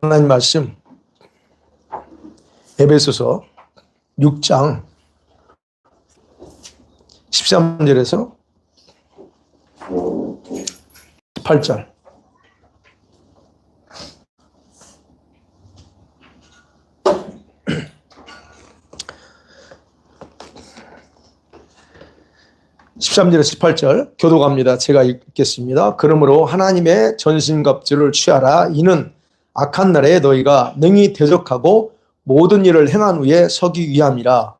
하나님 말씀 에베소서 6장 13절에서 18절. (13절에서 18절) 교독합니다. 제가 읽겠습니다. 그러므로 하나님의 전신갑주를 취하라. 이는 악한 날에 너희가 능히 대적하고 모든 일을 행한 후에 서기 위함이라.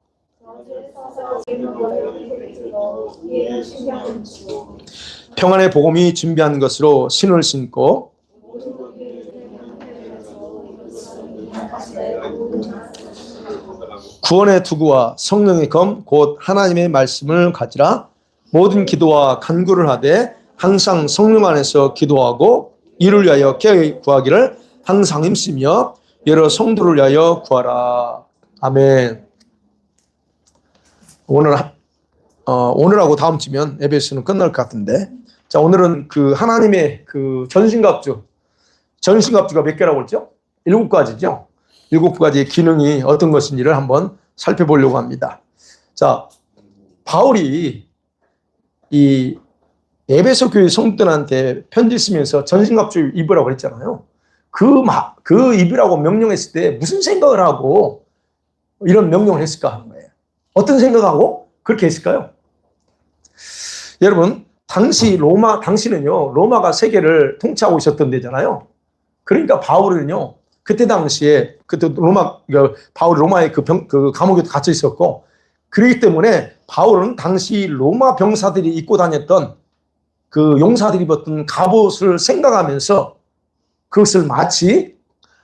평안의 복음이 준비한 것으로 신을 신고 구원의 투구와 성령의 검 곧 하나님의 말씀을 가지라. 모든 기도와 간구를 하되 항상 성령 안에서 기도하고 이를 위하여 구하기를 항상 힘쓰며 여러 성도를 위하여 구하라. 아멘. 오늘하고 다음 주면 에베소는 끝날 것 같은데, 자, 오늘은 그 하나님의 그 전신갑주가 몇 개라고 했죠? 7가지죠. 7가지의 기능이 어떤 것인지를 한번 살펴보려고 합니다. 자, 바울이 이 에베소 교회 성도들한테 편지 쓰면서 전신갑주 입으라고 그랬잖아요. 그 입으라고 명령했을 때 무슨 생각을 하고 이런 명령을 했을까 하는 거예요. 어떤 생각하고 그렇게 했을까요? 여러분, 당시는요, 로마가 세계를 통치하고 있었던 데잖아요. 그러니까 바울은요, 그때 당시에, 바울이 로마의 그 감옥에 갇혀 있었고, 그렇기 때문에 바울은 당시 로마 병사들이 입고 다녔던 그 용사들이 입었던 갑옷을 생각하면서 그것을 마치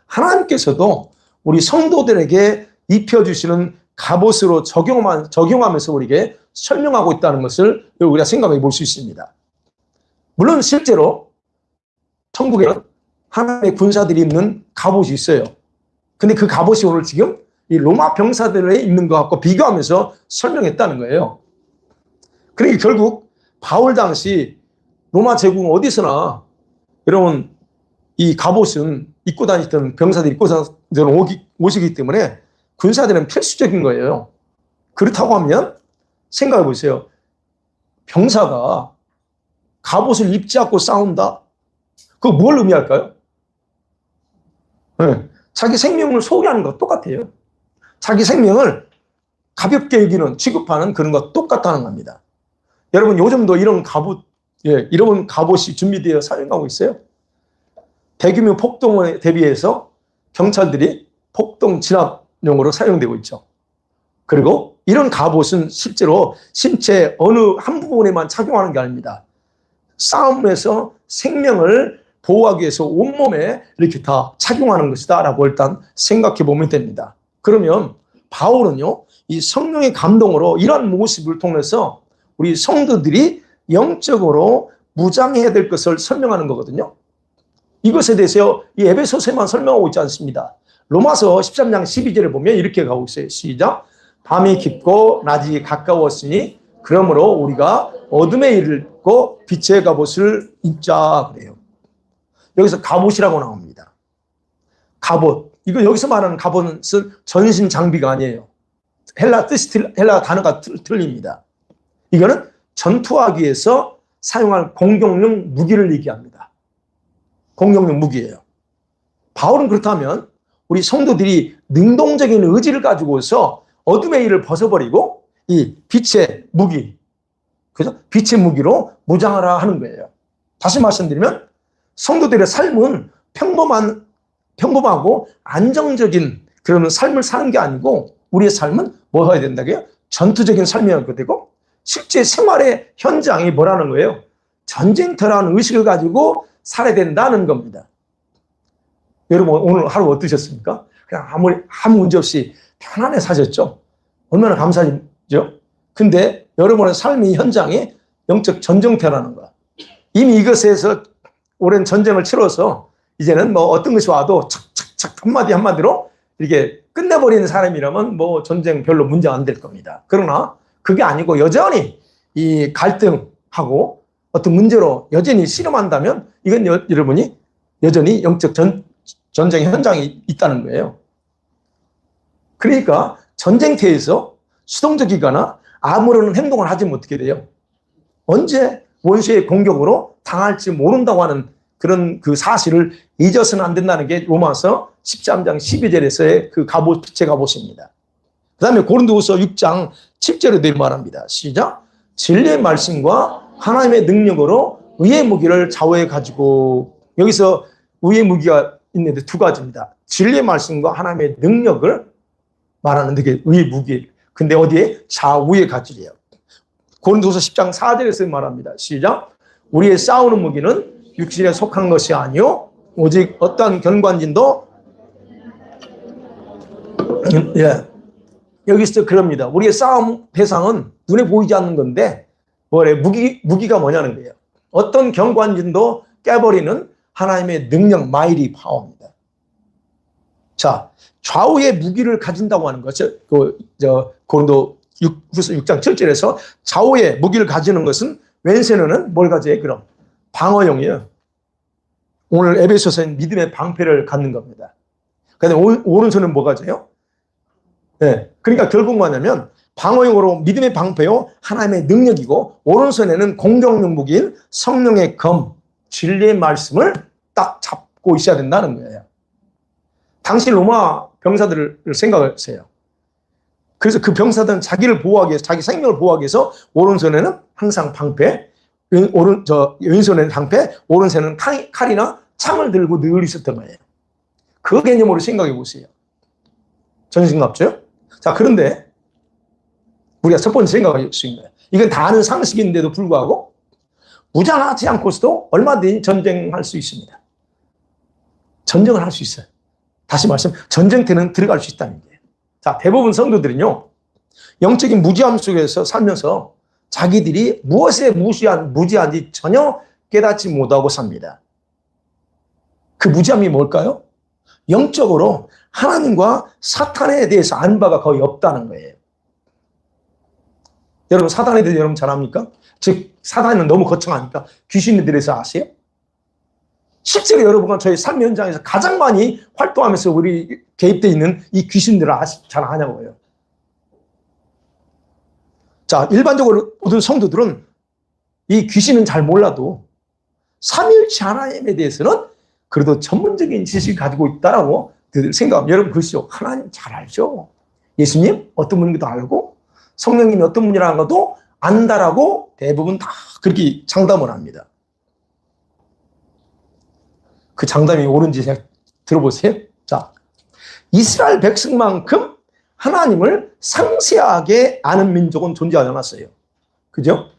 하나님께서도 우리 성도들에게 입혀주시는 갑옷으로 적용하면서 우리에게 설명하고 있다는 것을 우리가 생각해 볼 수 있습니다. 물론 실제로 천국에는 하나님의 군사들이 입는 갑옷이 있어요. 근데 그 갑옷이 오늘 지금 이 로마 병사들의 입는 것 갖고 비교하면서 설명했다는 거예요. 그러니까 결국 바울 당시 로마 제국 어디서나 여러분 이 갑옷은 입고 다니던 병사들이 입고 다니던 옷이기 때문에 군사들은 필수적인 거예요. 그렇다고 하면 생각해 보세요. 병사가 갑옷을 입지 않고 싸운다? 그거 뭘 의미할까요? 네. 자기 생명을 소유하는 것 똑같아요. 자기 생명을 가볍게 여기는, 취급하는 그런 것 똑같다는 겁니다. 여러분, 요즘도 이런 갑옷이 준비되어 사용하고 있어요. 대규모 폭동에 대비해서 경찰들이 폭동 진압용으로 사용되고 있죠. 그리고 이런 갑옷은 실제로 신체 어느 한 부분에만 착용하는 게 아닙니다. 싸움에서 생명을 보호하기 위해서 온몸에 이렇게 다 착용하는 것이다 라고 일단 생각해 보면 됩니다. 그러면 바울은요, 이 성령의 감동으로 이러한 모습을 통해서 우리 성도들이 영적으로 무장해야 될 것을 설명하는 거거든요. 이것에 대해서 이 에베소서에만 설명하고 있지 않습니다. 로마서 13장 12절에 보면 이렇게 가고 있어요. 시작. 밤이 깊고 낮이 가까웠으니 그러므로 우리가 어둠에 이르고 빛의 갑옷을 입자 그래요. 여기서 갑옷이라고 나옵니다. 갑옷. 이거 여기서 말하는 갑옷은 전신 장비가 아니에요. 헬라 단어가 틀립니다. 이거는 전투하기 위해서 사용할 공격용 무기를 얘기합니다. 공격용 무기예요. 바울은 그렇다면 우리 성도들이 능동적인 의지를 가지고서 어둠의 일을 벗어버리고 이 빛의 무기, 그죠? 빛의 무기로 무장하라 하는 거예요. 다시 말씀드리면 성도들의 삶은 평범하고 안정적인 그런 삶을 사는 게 아니고 우리의 삶은 뭐 해야 된다고요? 전투적인 삶이어야 되고 실제 생활의 현장이 뭐라는 거예요? 전쟁터라는 의식을 가지고 살아야 된다는 겁니다. 여러분 오늘 하루 어떠셨습니까? 그냥 아무 문제 없이 편안히 사셨죠? 얼마나 감사하죠? 근데 여러분의 삶의 현장이 영적 전쟁터라는 거야. 이미 이것에서 오랜 전쟁을 치러서 이제는 뭐 어떤 것이 와도 착착착 한마디로 이렇게 끝내버리는 사람이라면 뭐 전쟁 별로 문제 안 될 겁니다. 그러나 그게 아니고 여전히 이 갈등하고 어떤 문제로 여전히 씨름한다면 이건 여러분이 여전히 영적 전쟁 현장이 있다는 거예요. 그러니까 전쟁터에서 수동적이거나 아무런 행동을 하지 못하게 돼요. 언제 원수의 공격으로 당할지 모른다고 하는 그런 그 사실을 잊어서는 안 된다는 게 로마서 13장 12절에서의 그 갑옷, 빛의 갑옷입니다. 그 다음에 고린도후서 6장 7절에 내일 말합니다. 시작. 진리의 말씀과 하나님의 능력으로 의의 무기를 좌우해 가지고, 여기서 의의 무기가 있는데 두 가지입니다. 진리의 말씀과 하나님의 능력을 말하는 게 의의 무기. 근데 어디에? 좌우에 가지래요. 고린도후서 10장 4절에서 말합니다. 시작. 우리의 싸우는 무기는 육신에 속한 것이 아니요 오직 어떠한 견관진도 여기서 그럽니다. 우리의 싸움 대상은 눈에 보이지 않는 건데 무기가 뭐냐는 거예요. 어떤 견관진도 깨버리는 하나님의 능력, 마이리 파워입니다. 자, 좌우의 무기를 가진다고 하는 거죠. 고린도 6장 7절에서 좌우의 무기를 가지는 것은 왼손에는 뭘 가져요? 그럼 방어용이에요. 오늘 에베소서는 믿음의 방패를 갖는 겁니다. 그런데 오른손은 뭐 가져요? 네. 그러니까 결국 뭐냐면 방어용으로 믿음의 방패요 하나님의 능력이고, 오른손에는 공격용 무기인 성령의 검, 진리의 말씀을 딱 잡고 있어야 된다는 거예요. 당시 로마 병사들을 생각하세요. 그래서 그 병사들은 자기를 보호하기 위해서, 자기 생명을 보호하기 위해서 오른손에는 항상 방패, 왼손에는 방패, 오른손에는 칼이나 창을 들고 늘 있었던 거예요. 그 개념으로 생각해 보세요. 전신갑주요? 자, 그런데 우리가 첫 번째 생각할 수 있는 거예요. 이건 다 아는 상식인데도 불구하고 무장하지 않고서도 얼마든지 전쟁할 수 있습니다. 전쟁을 할 수 있어요. 다시 말씀, 전쟁터는 들어갈 수 있다는 거예요. 자, 대부분 성도들은요, 영적인 무지함 속에서 살면서 자기들이 무엇에 무지한지 전혀 깨닫지 못하고 삽니다. 그 무지함이 뭘까요? 영적으로 하나님과 사탄에 대해서 아는 바가 거의 없다는 거예요. 여러분, 사탄에 대해서 여러분 잘 압니까? 즉, 사탄은 너무 거창하니까 귀신에 대해서 아세요? 실제로 여러분과 저희 삶 현장에서 가장 많이 활동하면서 우리 개입되어 있는 이 귀신들을 잘 아냐고요. 자, 일반적으로 모든 성도들은 이 귀신은 잘 몰라도 삼위일체 하나님에 대해서는 그래도 전문적인 지식을 가지고 있다라고 생각합니다. 여러분 그러시죠? 하나님 잘 알죠? 예수님 어떤 분인지도 알고 성령님이 어떤 분이라는 것도 안다라고 대부분 다 그렇게 장담을 합니다. 그 장담이 옳은지 들어보세요. 자, 이스라엘 백성만큼 하나님을 상세하게 아는 민족은 존재하지 않았어요. 그죠?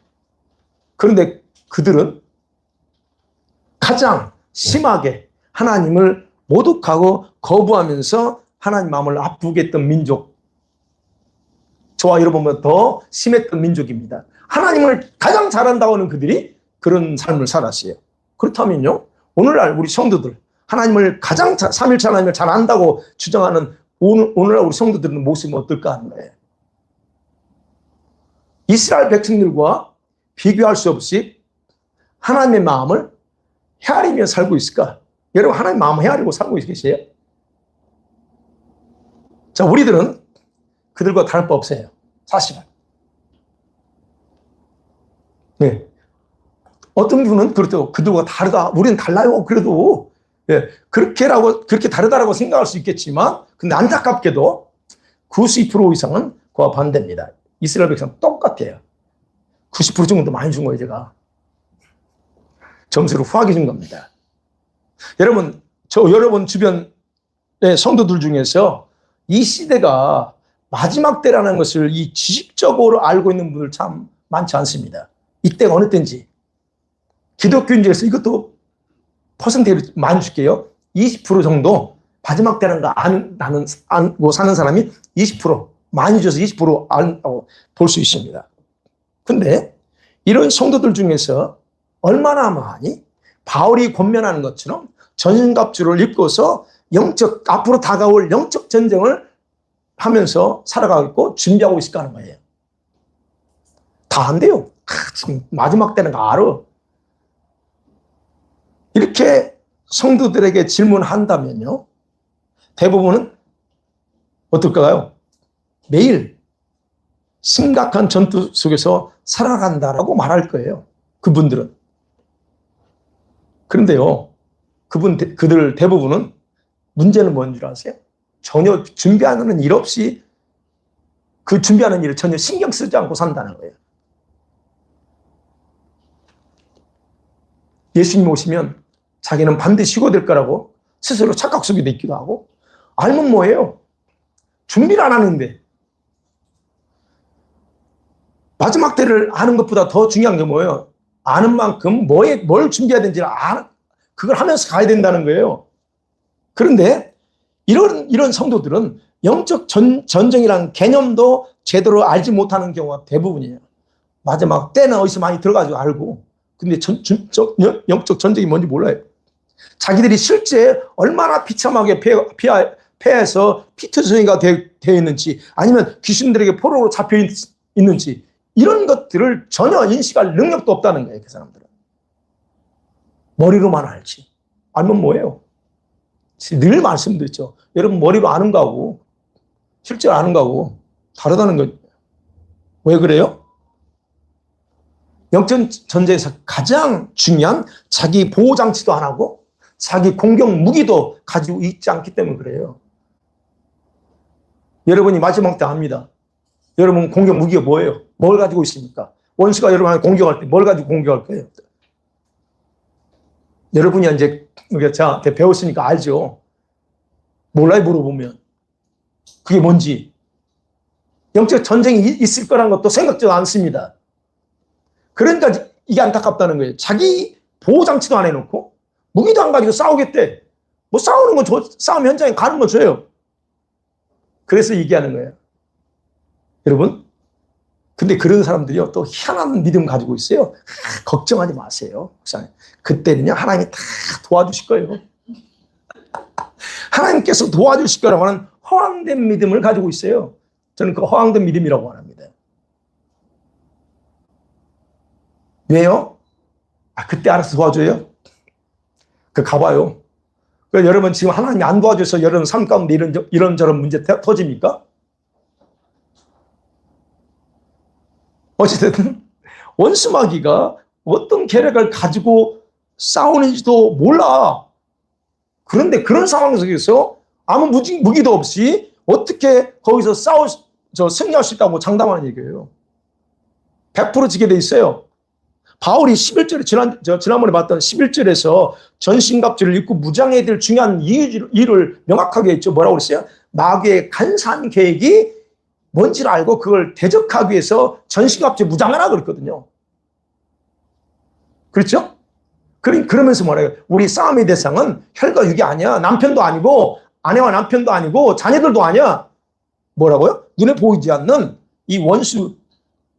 그런데 그들은 가장 심하게 하나님을 모독하고 거부하면서 하나님 마음을 아프게 했던 민족, 저와 여러분보다 더 심했던 민족입니다. 하나님을 가장 잘한다고 하는 그들이 그런 삶을 살았어요. 그렇다면요, 오늘날 우리 성도들, 하나님을 가장 삼일체 하나님을 잘 안다고 주장하는 오늘날 우리 성도들의 모습은 어떨까 하는 거예요. 이스라엘 백성들과 비교할 수 없이 하나님의 마음을 헤아리며 살고 있을까? 여러분, 하나님의 마음을 헤아리고 살고 계세요? 자, 우리들은 그들과 다를 바 없어요. 사실은. 네. 어떤 분은 그렇다고 그들과 다르다. 우리는 달라요. 그래도 그렇게 다르다라고 생각할 수 있겠지만, 근데 안타깝게도 90% 이상은 그와 반대입니다. 이스라엘 백성 똑같아요. 90% 정도 많이 준 거예요, 제가. 점수를 후하게 준 겁니다. 여러분, 여러분 주변의 성도들 중에서 이 시대가 마지막 때라는 것을 이 지식적으로 알고 있는 분들 참 많지 않습니다. 이때가 어느 때인지. 기독교인들에서 이것도 퍼센테이지를 많이 줄게요. 20% 정도 마지막 때라는 거 알고 사는 사람이 20%, 많이 줘서 20% 안다고 볼 수 있습니다. 근데 이런 성도들 중에서 얼마나 많이 바울이 권면하는 것처럼 전신갑주를 입고서 앞으로 다가올 영적 전쟁을 하면서 살아가고 준비하고 있을까 하는 거예요. 다 안 돼요. 지금 마지막 때는 거 알아. 이렇게 성도들에게 질문한다면요, 대부분은 어떨까요? 매일 심각한 전투 속에서 살아간다라고 말할 거예요. 그분들은. 그런데요, 그들 대부분은 문제는 뭔 줄 아세요? 전혀 준비하는 일 없이 그 준비하는 일을 전혀 신경 쓰지 않고 산다는 거예요. 예수님 오시면 자기는 반드시 휴거될 거라고 스스로 착각 속에 있기도 하고, 알면 뭐예요? 준비를 안 하는데. 마지막 때를 아는 것보다 더 중요한 게 뭐예요? 아는 만큼 뭘 준비해야 되는지 그걸 하면서 가야 된다는 거예요. 그런데 이런 성도들은 영적 전쟁이라는 개념도 제대로 알지 못하는 경우가 대부분이에요. 마지막 때는 어디서 많이 들어가지고 알고, 근데 영적 전쟁이 뭔지 몰라요. 자기들이 실제 얼마나 비참하게 폐해서 피투성이가 되어 있는지, 아니면 귀신들에게 포로로 잡혀 있는지, 이런 것들을 전혀 인식할 능력도 없다는 거예요. 그 사람들은 머리로만 알지. 알면 뭐예요? 늘 말씀드렸죠. 여러분, 머리로 아는 거하고 실제로 아는 거하고 다르다는 거예요. 왜 그래요? 영적 전쟁에서 가장 중요한 자기 보호장치도 안 하고 자기 공격 무기도 가지고 있지 않기 때문에 그래요. 여러분이 마지막 때 압니다. 여러분 공격 무기가 뭐예요? 뭘 가지고 있습니까? 원수가 여러분을 공격할 때 뭘 가지고 공격할 거예요? 여러분이 이제 저한테 배웠으니까 알죠. 몰라요, 물어보면. 그게 뭔지. 영적 전쟁이 있을 거라는 것도 생각지도 않습니다. 그러니까 이게 안타깝다는 거예요. 자기 보호장치도 안 해놓고 무기도 안 가지고 싸우겠대. 뭐 싸우는 건 싸움 현장에 가는 건 줘요. 그래서 얘기하는 거예요. 여러분, 근데 그런 사람들이요, 또 희한한 믿음 가지고 있어요. 걱정하지 마세요. 그때는요, 하나님이 다 도와주실 거예요. 하나님께서 도와주실 거라고 하는 허황된 믿음을 가지고 있어요. 저는 그 허황된 믿음이라고 합니다. 왜요? 그때 알아서 도와줘요? 가봐요. 여러분 지금 하나님이 안 도와줘서 여러분 삶 가운데 이런저런 문제 터집니까? 어쨌든 원수마귀가 어떤 계략을 가지고 싸우는지도 몰라. 그런데 그런 상황 속에서 아무 무기도 없이 어떻게 거기서 승리할 수 있다고 장담하는 얘기예요. 100% 지게 돼 있어요. 바울이 11절에 지난번에 봤던 11절에서 전신갑주를 입고 무장해야 될 중요한 이유를 명확하게 했죠. 뭐라고 그랬어요? 마귀의 간사한 계획이 뭔지를 알고 그걸 대적하기 위해서 전신갑주 무장하라 그랬거든요. 그렇죠? 그러면서 뭐래요? 우리 싸움의 대상은 혈과 육이 아니야. 남편도 아니고 아내와 남편도 아니고 자녀들도 아니야. 뭐라고요? 눈에 보이지 않는 이 원수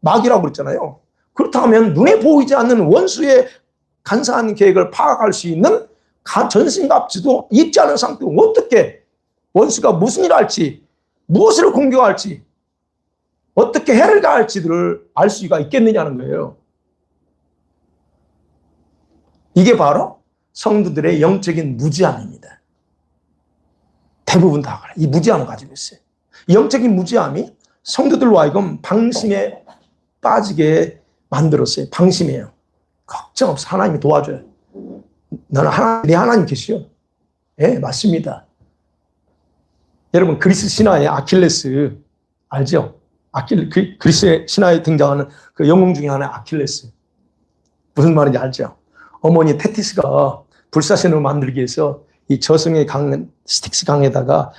마귀라고 그랬잖아요. 그렇다면 눈에 보이지 않는 원수의 간사한 계획을 파악할 수 있는 전신갑주도 입지 않은 상태로 어떻게 원수가 무슨 일을 할지, 무엇을 공격할지, 어떻게 해를 가할지를 알 수가 있겠느냐는 거예요. 이게 바로 성도들의 영적인 무지함입니다. 대부분 다 그래. 이 무지함을 가지고 있어요. 이 영적인 무지함이 성도들로 하여금 방심에 빠지게 만들었어요. 방심해요. 걱정 없어. 하나님이 도와줘요. 너는 내 하나님 계시요. 예, 맞습니다. 여러분, 그리스 신화의 아킬레스 알죠? 그리스 신화에 등장하는 그 영웅 중에 하나의 아킬레스. 무슨 말인지 알죠? 어머니 테티스가 불사신으로 만들기 위해서 이 저승의 강, 스틱스 강에다가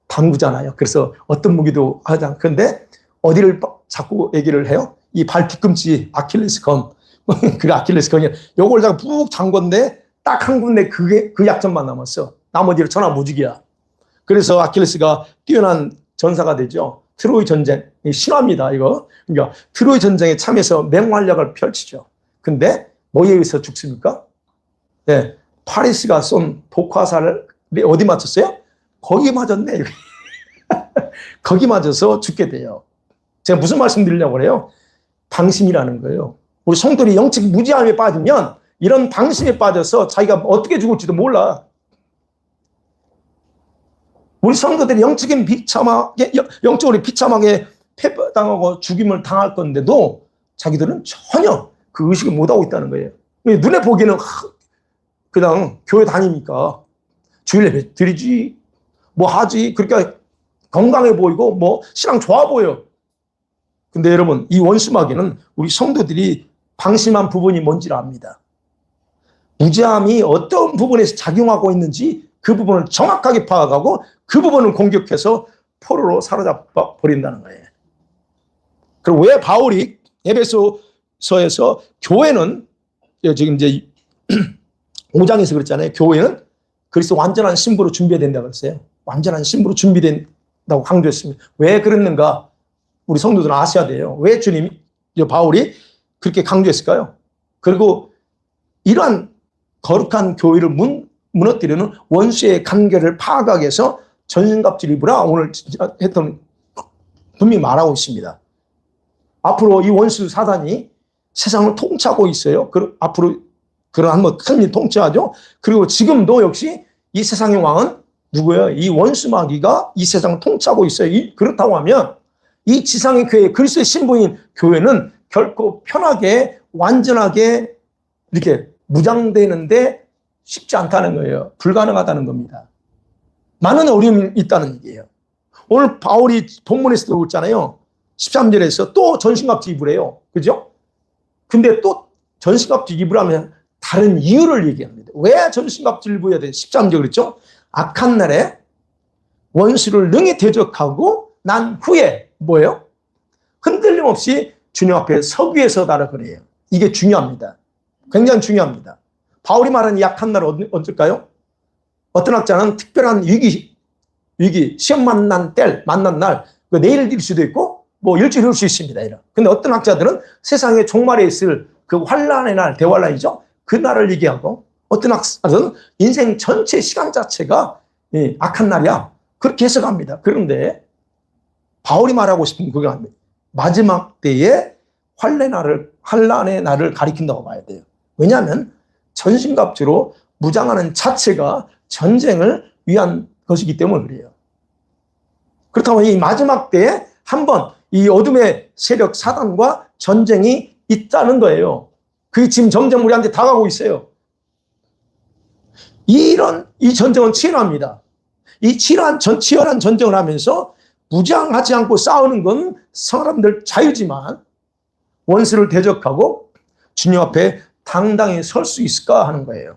담그잖아요. 그래서 어떤 무기도 하지 않고. 그런데 어디를 자꾸 얘기를 해요? 이 발 뒤꿈치 아킬레스 건. 그 아킬레스 건이 요걸 다가 푹 잠궜는데 딱 한 군데 그 약점만 남았어. 나머지는 천하무직이야. 그래서 아킬레스가 뛰어난 전사가 되죠. 트로이 전쟁, 신화입니다, 이거. 그러니까 트로이 전쟁에 참여해서 맹활약을 펼치죠. 근데 뭐에 의해서 죽습니까? 네, 파리스가 쏜 독화살을 어디 맞췄어요? 거기 맞았네. 거기 맞아서 죽게 돼요. 제가 무슨 말씀 드리려고 그래요? 방심이라는 거예요. 우리 성도들이 영적 무지함에 빠지면 이런 방심에 빠져서 자기가 어떻게 죽을지도 몰라. 우리 성도들이 영적으로 비참하게 패배당하고 죽임을 당할 건데도 자기들은 전혀 그 의식을 못하고 있다는 거예요. 눈에 보기에는 그냥 교회 다니니까 주일 예배 드리지, 뭐 하지, 그러니까 건강해 보이고 뭐 신앙 좋아 보여. 근데 여러분, 이 원수마귀는 우리 성도들이 방심한 부분이 뭔지를 압니다. 무지함이 어떤 부분에서 작용하고 있는지 그 부분을 정확하게 파악하고 그 부분을 공격해서 포로로 사로잡아 버린다는 거예요. 그리고 왜 바울이 에베소서에서 교회는 지금 이제 5장에서 그랬잖아요. 교회는 그리스도 완전한 신부로 준비해야 된다고 그랬어요. 완전한 신부로 준비된다고 강조했습니다. 왜 그랬는가? 우리 성도들은 아셔야 돼요. 왜 바울이 그렇게 강조했을까요? 그리고 이러한 거룩한 교회를 무너뜨리는 원수의 관계를 파악하기 위해서 전신갑주를 입으라 오늘 했던 분명히 말하고 있습니다. 앞으로 이 원수 사단이 세상을 통치하고 있어요. 앞으로 한번 큰 일 통치하죠. 그리고 지금도 역시 이 세상의 왕은 누구예요? 이 원수마귀가 이 세상을 통치하고 있어요. 그렇다고 하면 이 지상의 교회, 그리스도의 신부인 교회는 결코 편하게 완전하게 이렇게 무장되는데 쉽지 않다는 거예요. 불가능하다는 겁니다. 많은 어려움이 있다는 얘기예요. 오늘 바울이 본문에서도 그랬잖아요. 13절에서 또 전신갑주 입으래요. 그죠? 근데 또 전신갑주 입으라면 다른 이유를 얘기합니다. 왜 전신갑주를 입어야 돼? 13절 그랬죠? 악한 날에 원수를 능히 대적하고 난 후에 뭐예요? 흔들림 없이 주님 앞에 서기 위해서 나라 그래요. 이게 중요합니다. 굉장히 중요합니다. 바울이 말하는 약한 날은 언제일까요? 어떤 학자는 특별한 위기, 시험 만난 날, 내일 일 수도 있고, 뭐 일주일 올 수 있습니다. 근데 어떤 학자들은 세상의 종말에 있을 그 환란의 날, 대환란이죠. 그 날을 얘기하고, 어떤 학자들은 인생 전체 시간 자체가 악한 날이야. 그렇게 해석합니다. 그런데 바울이 말하고 싶은 그게 마지막 때에 환란의 날을 가리킨다고 봐야 돼요. 왜냐하면 전신갑주로 무장하는 자체가 전쟁을 위한 것이기 때문에 그래요. 그렇다면 이 마지막 때에 한번 이 어둠의 세력 사단과 전쟁이 있다는 거예요. 그게 지금 점점 우리한테 다가오고 있어요. 이 전쟁은 치열합니다. 이 치열한 전쟁을 하면서 무장하지 않고 싸우는 건 사람들 자유지만 원수를 대적하고 주님 앞에 당당히 설 수 있을까 하는 거예요.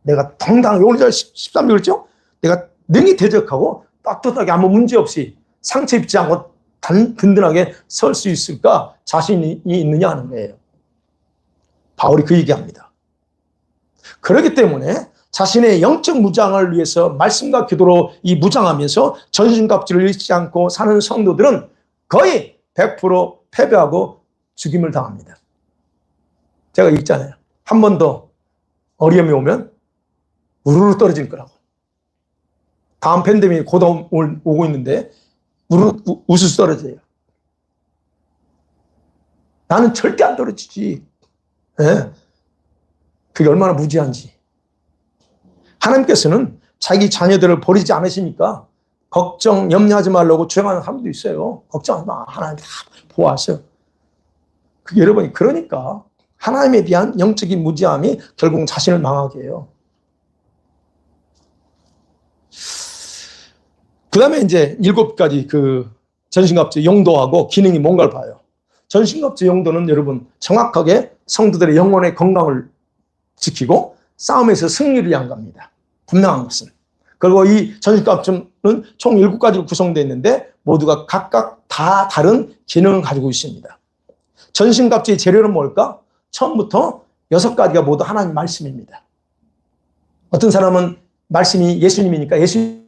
내가 당당히, 오늘 13절 그랬죠? 내가 능히 대적하고 떳떳하게 아무 문제 없이 상처 입지 않고 든든하게 설 수 있을까? 자신이 있느냐 하는 거예요. 바울이 그 얘기합니다. 그렇기 때문에 자신의 영적 무장을 위해서 말씀과 기도로 이 무장하면서 전신갑주를 잃지 않고 사는 성도들은 거의 100% 패배하고 죽임을 당합니다. 제가 읽잖아요. 한 번 더 어려움이 오면 우르르 떨어질 거라고. 다음 팬데믹이 곧 오고 있는데 우수수 떨어져요. 나는 절대 안 떨어지지. 네. 그게 얼마나 무지한지. 하나님께서는 자기 자녀들을 버리지 않으시니까 걱정, 염려하지 말라고 주장하는 사람도 있어요. 걱정하지 마. 하나님 다 보호하셔. 그게 여러분이 그러니까 하나님에 대한 영적인 무지함이 결국 자신을 망하게 해요. 그 다음에 이제 7가지 그 전신갑주 용도하고 기능이 뭔가를 봐요. 전신갑주 용도는 여러분 정확하게 성도들의 영혼의 건강을 지키고 싸움에서 승리를 위한 겁니다. 분명한 것은. 그리고 이 전신갑주는 총 7가지로 구성되어 있는데 모두가 각각 다 다른 기능을 가지고 있습니다. 전신갑주의 재료는 뭘까? 처음부터 6가지가 모두 하나님 말씀입니다. 어떤 사람은 말씀이 예수님이니까 예수님은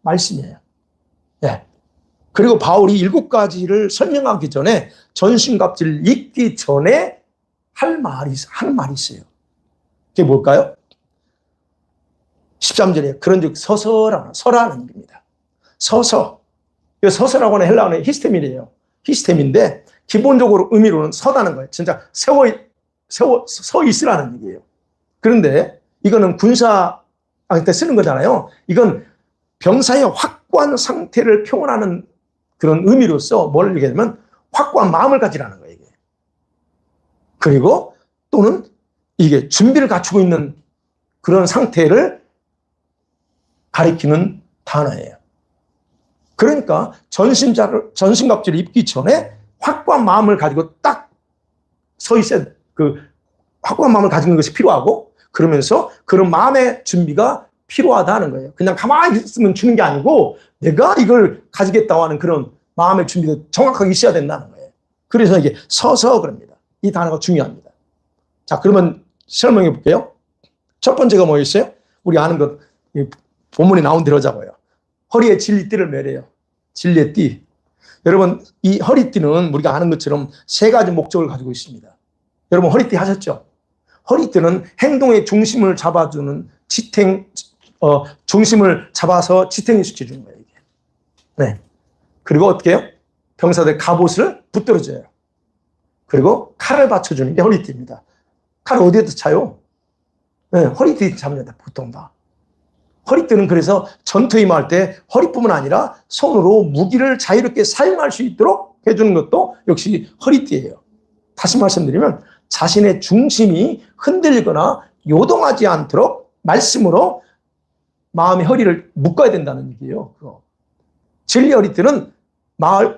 말씀이에요. 네. 그리고 바울이 7가지를 설명하기 전에 전신갑주를 읽기 전에 한 말이 있어요. 그게 뭘까요? 13절에 그런즉 서라는 얘기입니다. 서서라고 하는 헬라어는 히스테민이에요. 히스테민인데 기본적으로 의미로는 서다는 거예요. 진짜 세워 서 있으라는 얘기예요. 그런데 이거는 군사한테 쓰는 거잖아요. 이건 병사의 확고한 상태를 표현하는 그런 의미로서 뭘 얘기하냐면 확고한 마음을 가지라는 거예요. 이게. 그리고 또는 이게 준비를 갖추고 있는 그런 상태를 가리키는 단어예요. 그러니까 전신갑주를 입기 전에 확고한 마음을 가지고 딱 서 있어야 돼. 그 확고한 마음을 가지는 것이 필요하고 그러면서 그런 마음의 준비가 필요하다는 거예요. 그냥 가만히 있으면 주는 게 아니고 내가 이걸 가지겠다고 하는 그런 마음의 준비가 정확하게 있어야 된다는 거예요. 그래서 이게 서서 그럽니다. 이 단어가 중요합니다. 자, 그러면 설명해 볼게요. 첫 번째가 뭐였어요? 우리 아는 것, 본문에 나온 대로 잡아요. 허리에 진리띠를 매래요. 진리의 띠. 여러분, 이 허리띠는 우리가 아는 것처럼 세 가지 목적을 가지고 있습니다. 여러분, 허리띠 하셨죠? 허리띠는 행동의 중심을 잡아주는 중심을 잡아서 지탱을 시켜주는 거예요. 이게. 네. 그리고 어떻게 해요? 병사들 갑옷을 붙들어줘요. 그리고 칼을 받쳐주는 게 허리띠입니다. 칼을 어디에다 차요? 네, 허리띠 잡는다, 보통 다. 허리띠는 그래서 전투에 임할 때 허리뿐만 아니라 손으로 무기를 자유롭게 사용할 수 있도록 해주는 것도 역시 허리띠예요. 다시 말씀드리면 자신의 중심이 흔들리거나 요동하지 않도록 말씀으로 마음의 허리를 묶어야 된다는 얘기예요. 그거. 진리 허리띠는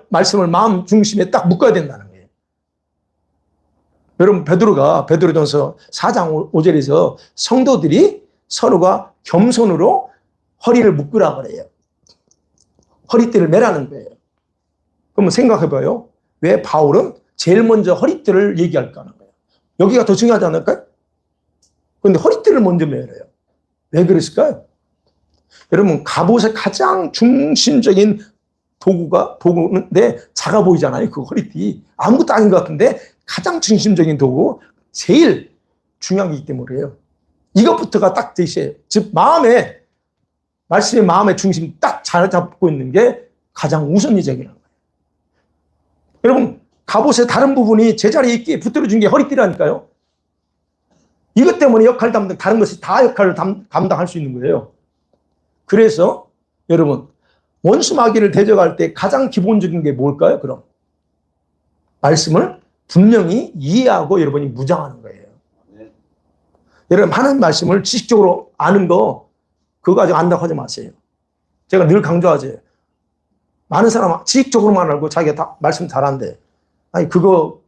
말씀을 마음 중심에 딱 묶어야 된다는 거예요. 여러분, 베드로전서 4장 5절에서 성도들이 서로가 겸손으로 허리를 묶으라 그래요. 허리띠를 매라는 거예요. 그러면 생각해봐요. 왜 바울은 제일 먼저 허리띠를 얘기할까 하는 거예요. 여기가 더 중요하지 않을까요? 그런데 허리띠를 먼저 매래요. 왜 그랬을까요? 여러분, 갑옷의 가장 중심적인 도구인데 작아 보이잖아요. 그 허리띠. 아무것도 아닌 것 같은데 가장 중심적인 도구, 제일 중요한 게이기 때문에 그래요. 이것부터가 딱 돼 있어요. 즉, 말씀의 마음의 중심 딱 잘 잡고 있는 게 가장 우선이적이라는 거예요. 여러분, 갑옷의 다른 부분이 제자리에 있게 붙들어준 게 허리띠라니까요. 이것 때문에 다른 것이 다 역할을 감당할 수 있는 거예요. 그래서 여러분, 원수 마귀를 대적할 때 가장 기본적인 게 뭘까요? 그럼 말씀을 분명히 이해하고 여러분이 무장하는 거예요. 여러분, 하나님 말씀을 지식적으로 아는 거 그거 가지고 안다고 하지 마세요. 제가 늘 강조하죠. 많은 사람 지식적으로만 알고 자기가 다 말씀 잘한대. 아니, 그거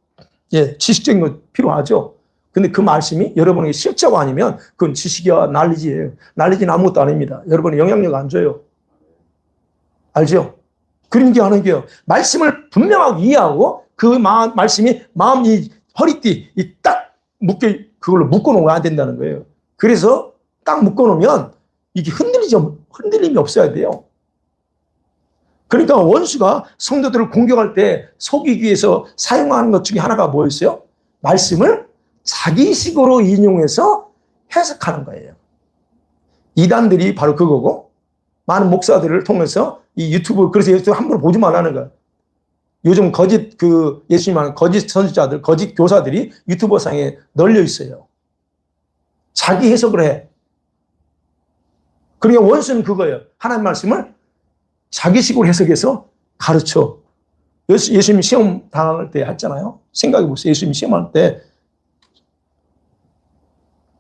지식적인 거 필요하죠. 근데 그 말씀이 여러분에게 실제가 아니면 그건 지식이야 난리지예요. 난리지는 아무것도 아닙니다. 여러분의 영향력 안 줘요. 알죠? 그런 게 하는 게요. 말씀을 분명하게 이해하고 그 말씀이 마음 이 허리띠 딱 그걸로 묶어놓아야 된다는 거예요. 그래서 딱 묶어놓으면 이게 흔들림이 없어야 돼요. 그러니까 원수가 성도들을 공격할 때 속이기 위해서 사용하는 것 중에 하나가 뭐였어요? 말씀을 자기식으로 인용해서 해석하는 거예요. 이단들이 바로 그거고, 많은 목사들을 통해서 이 그래서 유튜브 함부로 보지 말라는 거예요. 요즘 예수님 하는 거짓 선지자들, 거짓 교사들이 유튜버 상에 널려 있어요. 자기 해석을 해. 그러니까 원수는 그거예요. 하나님 말씀을 자기식으로 해석해서 가르쳐. 예수님 시험 당할 때 했잖아요. 생각해 보세요. 예수님 시험할 때.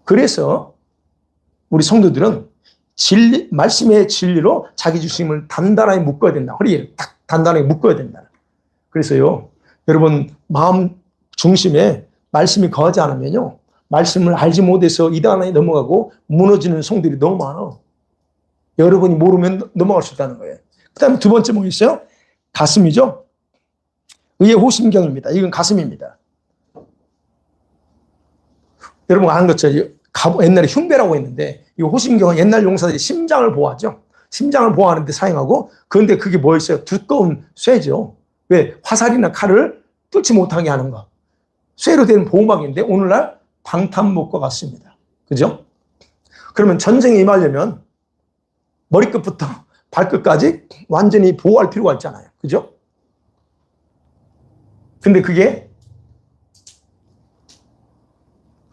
그래서 우리 성도들은 말씀의 진리로 자기 중심을 단단하게 묶어야 된다. 허리에 딱 단단하게 묶어야 된다. 그래서요, 여러분, 마음 중심에 말씀이 거하지 않으면요, 말씀을 알지 못해서 이단에 넘어가고 무너지는 성들이 너무 많아. 여러분이 모르면 넘어갈 수 있다는 거예요. 그 다음에 두 번째 뭐 있어요? 가슴이죠? 의의 호심경입니다. 이건 가슴입니다. 여러분 아는 것처럼 옛날에 흉배라고 했는데 이 호심경은 옛날 용사들이 심장을 보호하죠. 심장을 보호하는 데 사용하고, 그런데 그게 뭐였어요? 두꺼운 쇠죠. 왜? 화살이나 칼을 뚫지 못하게 하는 거. 쇠로 된 보호막인데 오늘날 방탄복과 같습니다. 그죠? 그러면 전쟁에 임하려면 머리끝부터 발끝까지 완전히 보호할 필요가 있잖아요. 그죠? 근데 그게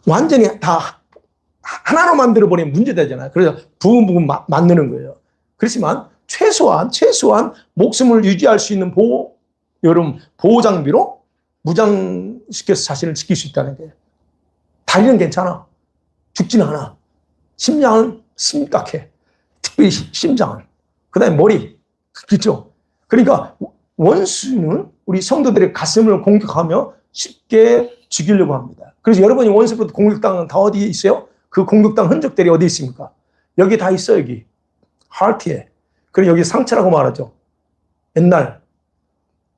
완전히 다 하나로 만들어버리면 문제되잖아요. 그래서 부분 만드는 거예요. 그렇지만 최소한 목숨을 유지할 수 있는 보호 장비로 무장시켜서 자신을 지킬 수 있다는 거예요. 다리는 괜찮아. 죽지는 않아. 심장은 심각해. 특별히 심장은. 그 다음에 머리. 그렇죠? 그러니까 원수는 우리 성도들의 가슴을 공격하며 쉽게 죽이려고 합니다. 그래서 여러분이 원수로부터 공격당은 다 어디에 있어요? 그 공격당 흔적들이 어디 있습니까? 여기 다 있어, 여기. 하트에. 그리고 여기 상처라고 말하죠. 옛날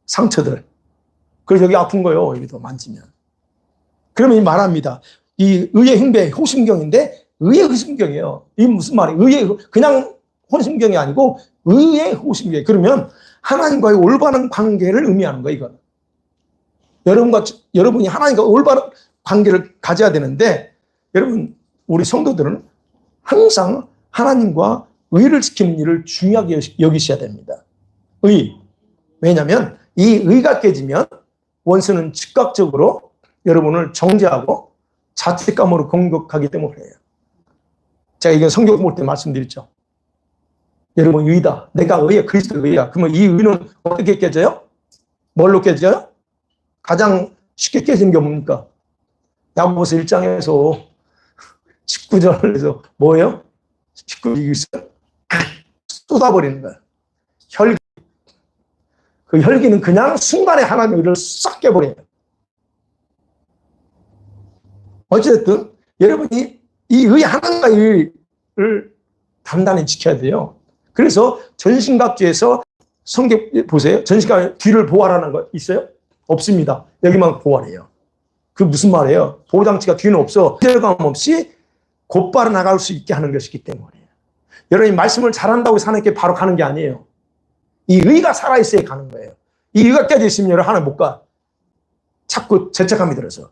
상처들. 그래서 여기 아픈 거예요. 여기도 만지면. 그러면 이 말합니다. 이 의의 흉배, 호심경인데 의의 호심경이에요. 이게 무슨 말이에요? 그냥 호심경이 아니고 의의 호심경. 그러면 하나님과의 올바른 관계를 의미하는 거예요, 이건. 여러분이 하나님과 올바른 관계를 가져야 되는데, 여러분, 우리 성도들은 항상 하나님과 의를 지키는 일을 중요하게 여기셔야 됩니다. 의. 왜냐하면 이 의가 깨지면 원수는 즉각적으로 여러분을 정죄하고 자책감으로 공격하기 때문이에요. 제가 이건 성경 볼 때 말씀드렸죠. 여러분 의다. 내가 의야. 그리스도 의야. 그러면 이 의는 어떻게 깨져요? 뭘로 깨져요? 가장 쉽게 깨지는 게 뭡니까? 야고보서 1장에서 19절에서 뭐예요? 19절 있어요? 쏟아버리는 거예요. 혈기. 그 혈기는 그냥 순간에 하나님의 의를 싹 깨버려요. 어쨌든 여러분이 이 의 하나님과의 의를 단단히 지켜야 돼요. 그래서 전신갑주에서 성경 보세요. 전신갑 뒤를 보호하라는 거 있어요? 없습니다. 여기만 보호하래요. 그 무슨 말이에요? 보호장치가 뒤는 없어. 기절감 없이 곧바로 나갈 수 있게 하는 것이기 때문에. 여러분이 말씀을 잘한다고 하나님께 바로 가는 게 아니에요. 이 의가 살아있어야 가는 거예요. 이 의가 깨져 있으면 여러분 하나님 못 가. 자꾸 죄책감이 들어서.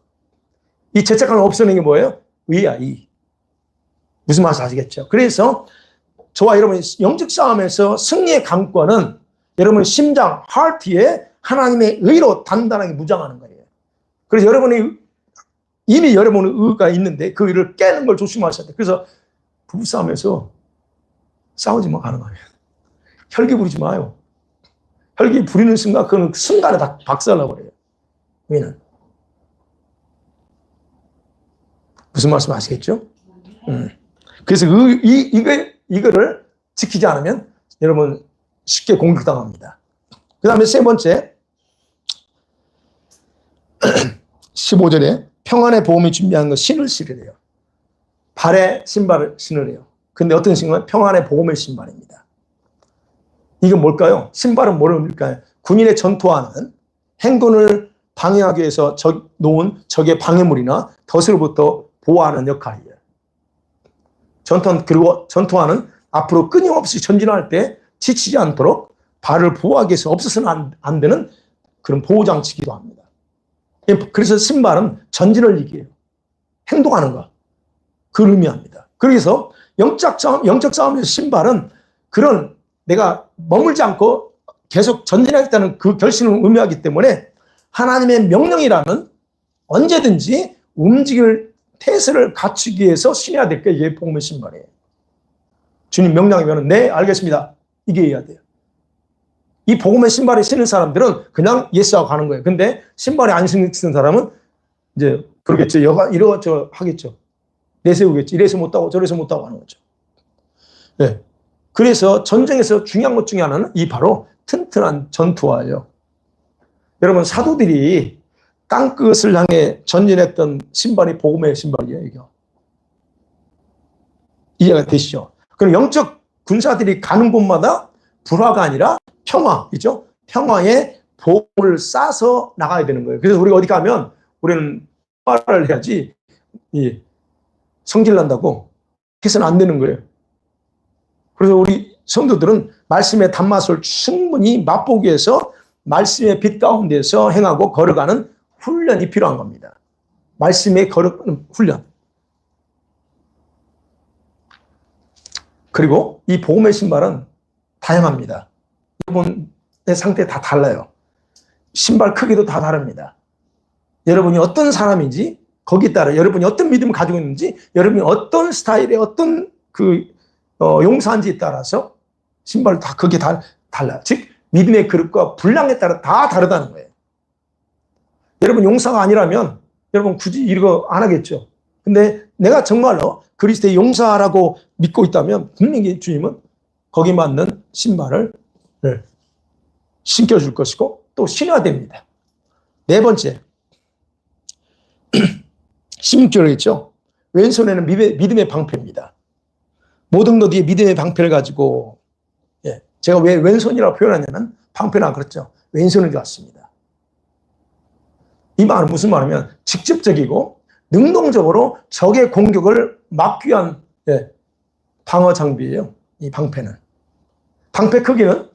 이 죄책감을 없애는 게 뭐예요? 의야, 의. 무슨 말인지 아시겠죠? 그래서 저와 여러분이 영적 싸움에서 승리의 강권은 여러분의 심장, 하트에 하나님의 의로 단단하게 무장하는 거예요. 그래서 여러분이 이미 여러분의 의가 있는데 그 의를 깨는 걸 조심하셔야 돼요. 그래서 부부싸움에서 싸우지 마, 가능하면. 혈기 부리지 마요. 혈기 부리는 순간 그 순간에 다 박살나 버려요. 의는. 무슨 말씀 아시겠죠? 그래서 이거를 지키지 않으면 여러분 쉽게 공격당합니다. 그 다음에 세 번째 15절에 평안의 보험이 준비한 거 신을 신으래요. 발에 신발을 신으래요. 근데 어떤 신발은 평안의 보험의 신발입니다. 이건 뭘까요? 신발은 뭘까요? 군인의 전투하는 행군을 방해하기 위해서 놓은 적의 방해물이나 덫으로부터 보호하는 역할이에요. 그리고 전투하는 앞으로 끊임없이 전진할 때 지치지 않도록 발을 보호하기 위해서 없어서는 안 되는 그런 보호장치이기도 합니다. 그래서 신발은 전진을 얘기해요. 행동하는 거. 그걸 의미합니다. 그래서 영적 싸움에서 신발은 그런 내가 머물지 않고 계속 전진하겠다는 그 결심을 의미하기 때문에 하나님의 명령이라는 언제든지 움직일 태세를 갖추기 위해서 신어야 될 게 이게 복음의 신발이에요. 주님 명령이면 네, 알겠습니다. 이게 해야 돼요. 이 복음의 신발을 신는 사람들은 그냥 예스하고 가는 거예요. 근데 신발이 안 신는 사람은 이제 그러겠죠. 이러저 하겠죠. 내세우겠죠. 이래서 못하고 저래서 못하고 하는 거죠. 네. 그래서 전쟁에서 중요한 것 중에 하나는 이 바로 튼튼한 전투화예요. 여러분 사도들이 땅끝을 향해 전진했던 신발이 복음의 신발이에요. 이거. 이해가 되시죠? 그럼 영적 군사들이 가는 곳마다 불화가 아니라 평화이죠. 평화의 보험을 싸서 나가야 되는 거예요. 그래서 우리가 어디 가면 우리는 평화를 해야지 성질 난다고 해서는 안 되는 거예요. 그래서 우리 성도들은 말씀의 단맛을 충분히 맛보기 위해서 말씀의 빛 가운데서 행하고 걸어가는 훈련이 필요한 겁니다. 말씀에 걸어가는 훈련. 그리고 이 복음의 신발은 다양합니다. 여러분의 상태 다 달라요. 신발 크기도 다 다릅니다. 여러분이 어떤 사람인지 거기에 따라 여러분이 어떤 믿음을 가지고 있는지, 여러분이 어떤 스타일의 어떤 용사인지에 따라서 신발도 다 그게 다 달라요. 즉 믿음의 그릇과 분량에 따라 다 다르다는 거예요. 여러분 용사가 아니라면 여러분 굳이 이거 안 하겠죠. 근데 내가 정말로 그리스도의 용사라고 믿고 있다면 분명히 주님은 거기 맞는 신발을 신겨줄 것이고 또 신어야 됩니다. 네 번째, 16절에 있죠. 왼손에는 믿음의 방패입니다. 모든 것 위에 믿음의 방패를 가지고, 제가 왜 왼손이라고 표현하냐면 방패는 그렇죠. 왼손을 갖습니다. 이 말은 무슨 말이냐면 직접적이고 능동적으로 적의 공격을 막기 위한 방어 장비예요. 이 방패는. 방패 크기는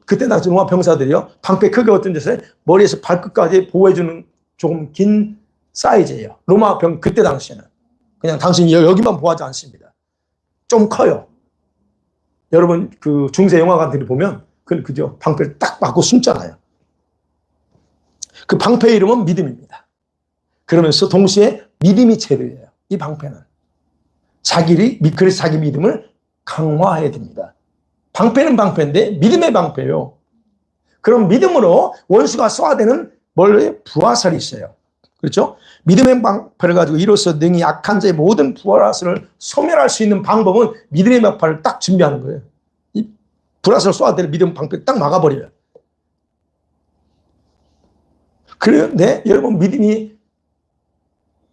그때 당시 로마 병사들이요. 방패 크기가 어떤 데서 머리에서 발끝까지 보호해주는 조금 긴 사이즈예요. 그때 당시에는. 그냥 당신이 여기만 보호하지 않습니다. 좀 커요. 여러분, 그 중세 영화관들이 보면, 그죠? 방패를 딱 맞고 숨잖아요. 그 방패의 이름은 믿음입니다. 그러면서 동시에 믿음이 재료예요. 이 방패는. 그래서 자기 믿음을 강화해야 됩니다. 방패는 방패인데 믿음의 방패예요. 그럼 믿음으로 원수가 쏘아대는 불화살이 있어요. 그렇죠? 믿음의 방패를 가지고 이로써 능히 약한 자의 모든 불화살을 소멸할 수 있는 방법은 믿음의 방패를 딱 준비하는 거예요. 이 불화살을 쏘아대는 믿음 방패를 딱 막아버려요. 그런데 여러분 믿음이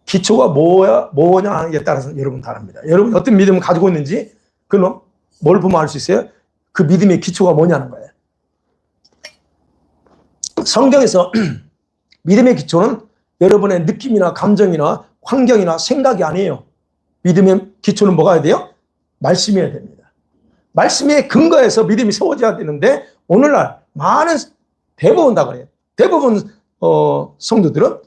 기초가 뭐냐 하는 게 따라서 여러분 다릅니다. 여러분 어떤 믿음을 가지고 있는지 그럼 뭘 보면 알 수 있어요? 그 믿음의 기초가 뭐냐는 거예요. 성경에서 믿음의 기초는 여러분의 느낌이나 감정이나 환경이나 생각이 아니에요. 믿음의 기초는 뭐가 해야 돼요? 말씀이어야 됩니다. 말씀에 근거해서 믿음이 세워져야 되는데 오늘날 대부분 다 그래요. 대부분 성도들은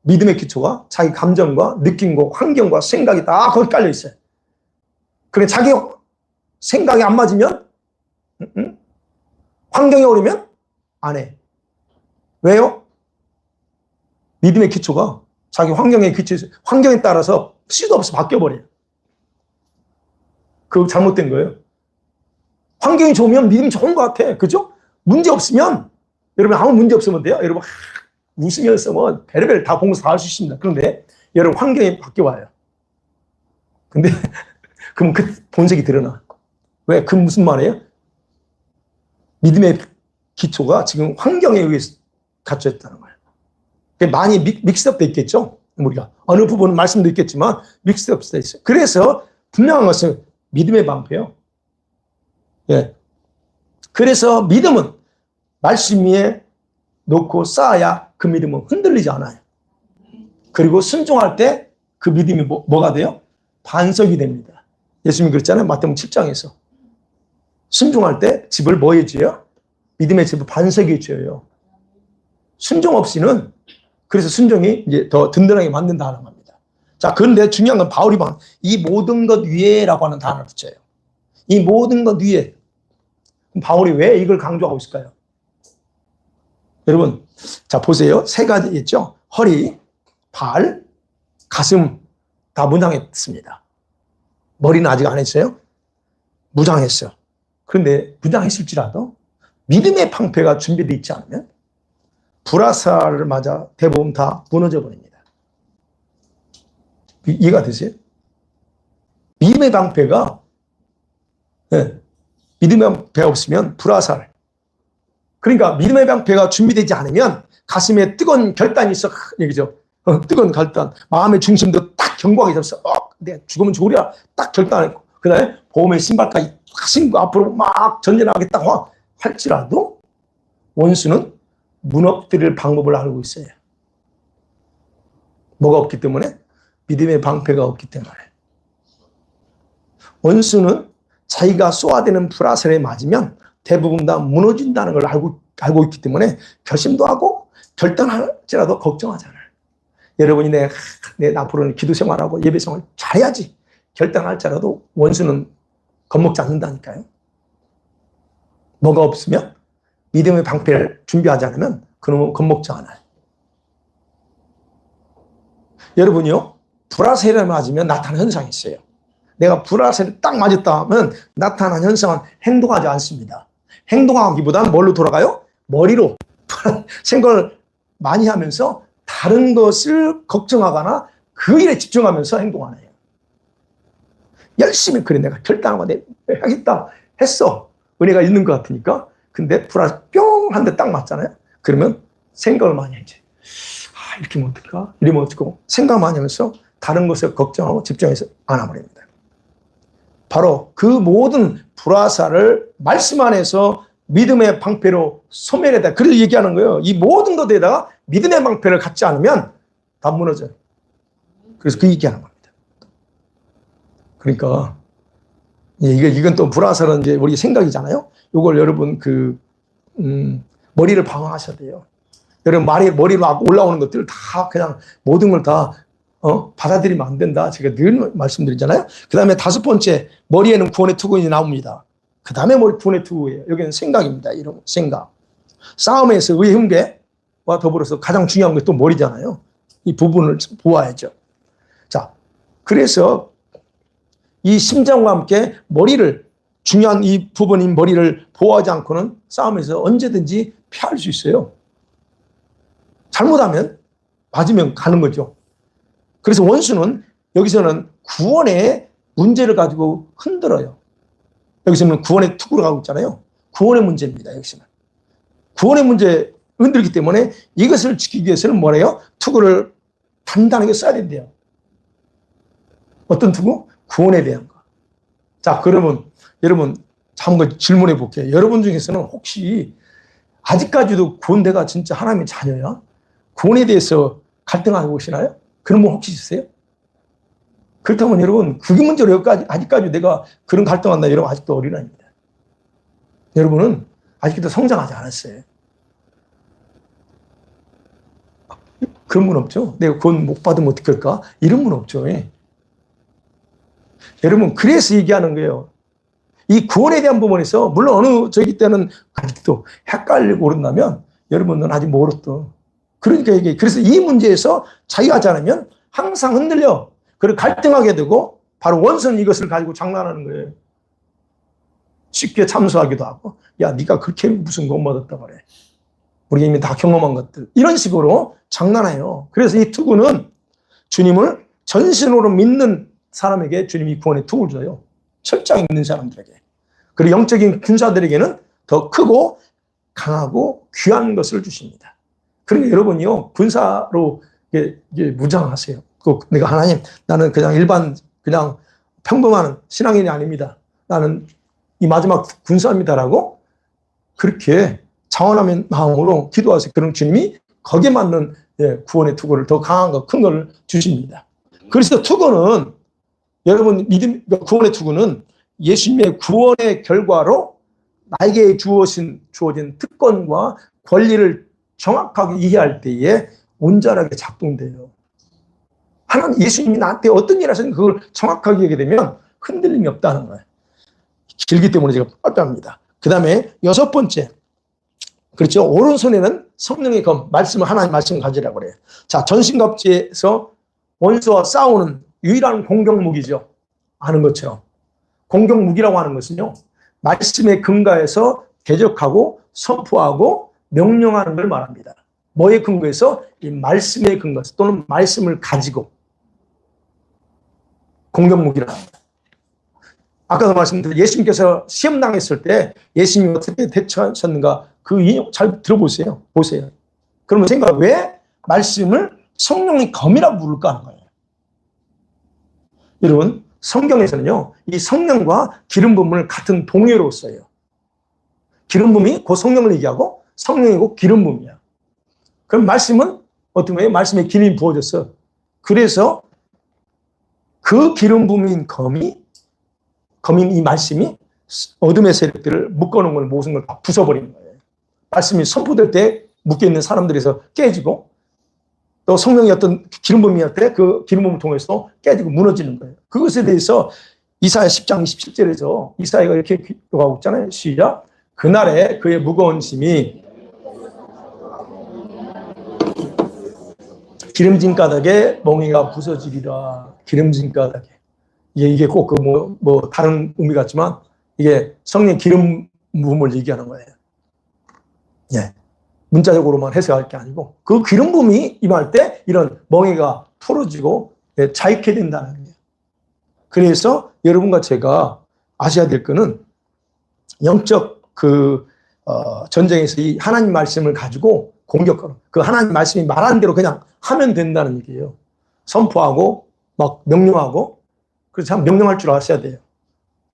믿음의 기초가 자기 감정과 느낌과 환경과 생각이 다 거기 깔려 있어요. 그래 자기 생각이 안 맞으면 환경이 오르면 안 해. 왜요? 믿음의 기초가 자기 환경에 따라서 수도 없이 바뀌어버려요. 그거 잘못된 거예요. 환경이 좋으면 믿음이 좋은 것 같아. 그죠? 문제 없으면, 여러분 아무 문제 없으면 돼요. 여러분 웃으면서 뭐 별의별 다 봉사 다 할 수 있습니다. 그런데 여러분 환경이 바뀌어와요. 근데 그럼 그 본색이 드러나. 왜? 그 무슨 말이에요? 믿음의 기초가 지금 환경에 의해서 갖춰졌다는 거예요. 많이 믹스업 돼 있겠죠? 우리가. 어느 부분은 말씀도 있겠지만 믹스업 돼 있어요. 그래서 분명한 것은 믿음의 방패예요. 그래서 믿음은 말씀 위에 놓고 쌓아야 그 믿음은 흔들리지 않아요. 그리고 순종할 때 그 믿음이 뭐가 돼요? 반석이 됩니다. 예수님이 그랬잖아요. 마태복음 7장에서. 순종할 때 집을 뭐 해줘요? 믿음의 집을 반석이 해줘요. 순종 없이는, 그래서 순종이 이제 더 든든하게 만든다는 겁니다. 자, 그런데 중요한 건 바울이 이 모든 것 위에라고 하는 단어를 붙여요. 이 모든 것 위에. 바울이 왜 이걸 강조하고 있을까요? 여러분, 자, 보세요. 세 가지 있죠? 허리, 발, 가슴 다 무장했습니다. 머리는 아직 안 했어요? 무장했어요. 그런데 무장했을지라도 믿음의 방패가 준비되어 있지 않으면 불화살을 맞아 대부분 다 무너져 버립니다. 이해가 되세요? 믿음의 방패가, 믿음의 방패 없으면 불화살. 그러니까 믿음의 방패가 준비되지 않으면 가슴에 뜨거운 결단이 있어. 얘기죠. 뜨거운 결단. 마음의 중심도 딱 견고하게 잡았어. 내가 죽으면 죽으랴. 딱 결단했고. 그 다음에 보험의 신발까지 딱 신고 앞으로 막 전진하겠다고 할지라도 원수는 무너뜨릴 방법을 알고 있어요. 뭐가 없기 때문에? 믿음의 방패가 없기 때문에. 원수는 자기가 쏘아대는 불화살에 맞으면 대부분 다 무너진다는 걸 알고 있기 때문에 결심도 하고 결단할지라도 걱정하잖아요. 여러분이 내 앞으로는 기도 생활하고 예배 생활 잘해야지 결단할지라도 원수는 겁먹지 않는다니까요. 뭐가 없으면 믿음의 방패를 준비하지 않으면 그놈은 겁먹지 않아요. 여러분이요, 불화살에 맞으면 나타나는 현상이 있어요. 내가 불화살에 딱 맞았다 하면 나타나는 현상은 행동하지 않습니다. 행동하기보다는 뭘로 돌아가요? 머리로 생각을 많이 하면서 다른 것을 걱정하거나 그 일에 집중하면서 행동하네요. 열심히 그래 내가 결단하고 내가 하겠다 했어. 은혜가 있는 것 같으니까. 근데 불화살 뿅 한 대 딱 맞잖아요. 그러면 생각을 많이 하지. 아, 이렇게 하면 어떨까? 이러면 어떡하고 생각 많이 하면서 다른 것을 걱정하고 집중해서 안 해버립니다. 바로 그 모든 불화살을 말씀 안에서 믿음의 방패로 소멸해다. 그걸 얘기하는 거예요. 이 모든 것에다가 믿음의 방패를 갖지 않으면 다 무너져요. 그래서 그 얘기하는 겁니다. 그러니까 이건 또 불화살은 이제 우리 생각이잖아요. 이걸 여러분 머리를 방어하셔야 돼요. 여러분 머리로 올라오는 것들을 다 그냥 모든 걸 다 받아들이면 안 된다. 제가 늘 말씀드리잖아요. 그 다음에 5번째, 머리에는 구원의 투구인이 나옵니다. 그 다음에 머리 구원의 투구예요. 여기는 생각입니다. 이런 생각. 싸움에서 의의 훈계와 더불어서 가장 중요한 게 또 머리잖아요. 이 부분을 보아야죠. 자, 그래서 이 심장과 함께 중요한 이 부분인 머리를 보호하지 않고는 싸움에서 언제든지 피할 수 있어요. 잘못하면 맞으면 가는 거죠. 그래서 원수는 여기서는 구원의 문제를 가지고 흔들어요. 여기서는 구원의 투구로 가고 있잖아요. 구원의 문제입니다. 여기서는. 구원의 문제 흔들기 때문에 이것을 지키기 위해서는 뭐래요? 투구를 단단하게 써야 된대요. 어떤 투구? 구원에 대한 거. 자, 그러면 여러분 한번 질문해 볼게요. 여러분 중에서는 혹시 아직까지도 구원대가 진짜 하나님의 자녀야? 구원에 대해서 갈등하고 계시나요? 그런 분 혹시 있으세요? 그렇다면 여러분, 그게 문제로 아직까지 내가 그런 갈등한다. 여러분 아직도 어린아이입니다. 여러분은 아직도 성장하지 않았어요. 그런 분 없죠? 내가 구원 못 받으면 어떡할까? 이런 분 없죠. 예. 여러분, 그래서 얘기하는 거예요. 이 구원에 대한 부분에서, 물론 어느 저기 때는 아직도 헷갈리고 그런다면, 여러분은 아직 멀었어. 그러니까 그래서 이 문제에서 자유하지 않으면 항상 흔들려. 그리고 갈등하게 되고, 바로 원수는 이것을 가지고 장난하는 거예요. 쉽게 참수하기도 하고, 야, 네가 그렇게 무슨 못 받았다 그래. 우리가 이미 다 경험한 것들. 이런 식으로 장난해요. 그래서 이 투구는 주님을 전신으로 믿는 사람에게 주님이 구원의 투구를 줘요. 철저히 믿는 사람들에게. 그리고 영적인 군사들에게는 더 크고 강하고 귀한 것을 주십니다. 그러니까 여러분이요, 군사로 무장하세요. 내가 하나님, 나는 그냥 평범한 신앙인이 아닙니다. 나는 이 마지막 군사입니다라고 그렇게 자원하는 마음으로 기도하세요. 그럼 주님이 거기에 맞는 구원의 투구를 더 강한 거, 큰 거를 주십니다. 그래서 투구는 여러분 구원의 투구는 예수님의 구원의 결과로 나에게 주어진 특권과 권리를 정확하게 이해할 때에 온전하게 작동돼요. 하나님, 예수님이 나한테 어떤 일을 하셨는지 그걸 정확하게 얘기하게 되면 흔들림이 없다는 거예요. 길기 때문에 제가 빠릅니다. 그 다음에 6번째. 그렇죠. 오른손에는 성령의 검, 하나님 말씀을 가지라고 그래요. 자, 전신갑주에서 원수와 싸우는 유일한 공격무기죠. 아는 것처럼. 공격무기라고 하는 것은요, 말씀의 근거에서 대적하고 선포하고 명령하는 걸 말합니다. 뭐의 근거에서? 이 말씀의 근거에서 또는 말씀을 가지고 공격무기를 합니다. 아까도 말씀드린 예수님께서 시험당했을 때 예수님이 어떻게 대처하셨는가 그 인용 잘 들어보세요. 보세요. 그러면 왜 말씀을 성령의 검이라고 부를까 하는 거예요. 여러분, 성경에서는요, 이 성령과 기름 부음을 같은 동의어로 써요. 기름 부음이 곧 성령을 얘기하고 성령이 곧 기름 부음이야. 그럼 말씀은 어떤 거예요? 말씀에 기름이 부어졌어. 그래서 그 기름 부음인 검인 이 말씀이 어둠의 세력들을 묶어놓은 걸 모든 걸 다 부숴버리는 거예요. 말씀이 선포될 때 묶여있는 사람들에서 깨지고 또 성령이 어떤 기름 부음이었대 그 기름 부음을 통해서 깨지고 무너지는 거예요. 그것에 대해서 이사야 10장 27절에서 이사야가 이렇게 기도하고 있잖아요. 시작. 그날에 그의 무거운 짐이 기름진 까닭에 멍에가 부서지리라. 기름진 까닭에. 이게 꼭 다른 의미 같지만 이게 성령 기름 부음을 얘기하는 거예요. 예. 문자적으로만 해석할 게 아니고 그 기름 부음이 임할 때 이런 멍에가 풀어지고 자유케 된다는 거예요. 그래서 여러분과 제가 아셔야 될 거는 영적 전쟁에서 이 하나님 말씀을 가지고 공격하는 그 하나님 말씀이 말하는 대로 그냥 하면 된다는 얘기예요. 선포하고 막 명령하고 그래서 참 명령할 줄 아셔야 돼요.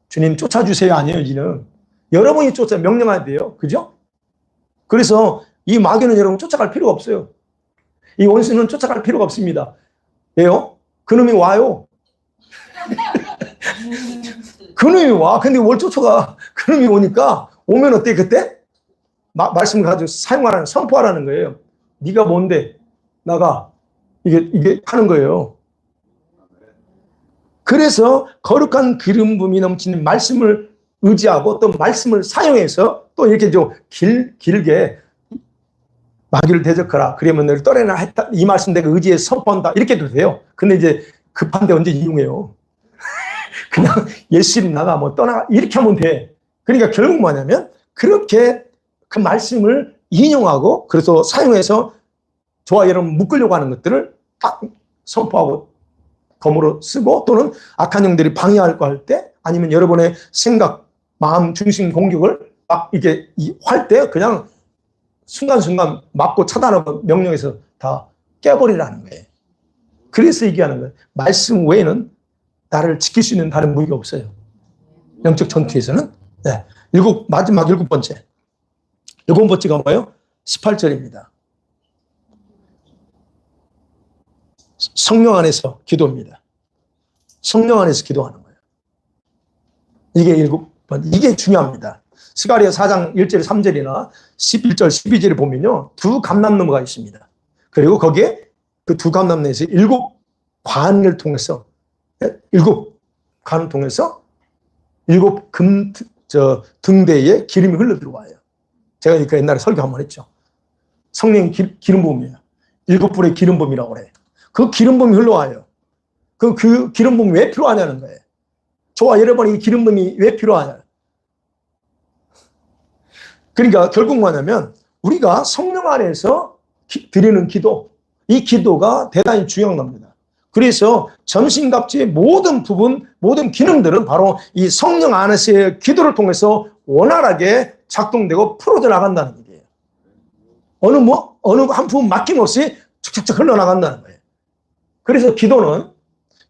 주님 쫓아주세요 아니에요. 이는 여러분이 명령해야 돼요. 그죠? 그래서 이 마귀는 여러분 쫓아갈 필요가 없어요. 이 원수는 쫓아갈 필요가 없습니다. 왜요? 그놈이 와요. 그놈이 와. 근데 뭘 쫓아가? 그놈이 오니까 오면 어때? 그때 말씀을 가지고 사용하라는 선포하라는 거예요. 네가 뭔데? 나가. 이게 하는 거예요. 그래서 거룩한 기름 부음이 넘치는 말씀을 의지하고 또 말씀을 사용해서 또 이렇게 좀 길게 마귀를 대적하라. 그러면 너를 떠내라 했다. 이 말씀 내가 의지해 선포한다. 이렇게도 돼요. 근데 이제 급한데 언제 이용해요? 그냥 예수님 나가 떠나가 이렇게 하면 돼. 그러니까 결국 뭐냐면 그렇게 그 말씀을 인용하고 그래서 사용해서 저와 여러분 묶으려고 하는 것들을 딱 선포하고 검으로 쓰고 또는 악한 영들이 방해하려고 할 때 아니면 여러분의 생각, 마음 중심 공격을 막 이렇게 할 때 그냥 순간순간 막고 차단하고 명령해서 다 깨버리라는 거예요. 그래서 얘기하는 거예요. 말씀 외에는 나를 지킬 수 있는 다른 무기가 없어요. 영적 전투에서는. 네. 마지막 일곱 번째가 뭐예요? 18절입니다. 성령 안에서 기도입니다. 성령 안에서 기도하는 거예요. 이게 이게 중요합니다. 스가랴 4장 1절 3절이나 11절 12절에 보면요. 두 감람나무가 있습니다. 그리고 거기에 그 두 감람나무에서 일곱 관을 통해서 일곱 등대에 기름이 흘러 들어와요. 제가 그 옛날에 설교 한번 했죠. 성령 기름 부음이에요. 일곱 불의 기름 부음이라고 그래요. 그 기름 부음이 흘러와요. 그 기름 부음이 왜 필요하냐는 거예요. 저와 여러분이 이 기름 부음이 왜 필요하냐. 그러니까 결국 뭐냐면 우리가 성령 안에서 드리는 기도, 이 기도가 대단히 중요한 겁니다. 그래서 전신갑주의 모든 부분, 모든 기능들은 바로 이 성령 안에서의 기도를 통해서 원활하게 작동되고 풀어져 나간다는 얘기예요. 어느 한 부분 맡김없이 촉촉촉 흘러나간다는 거예요. 그래서 기도는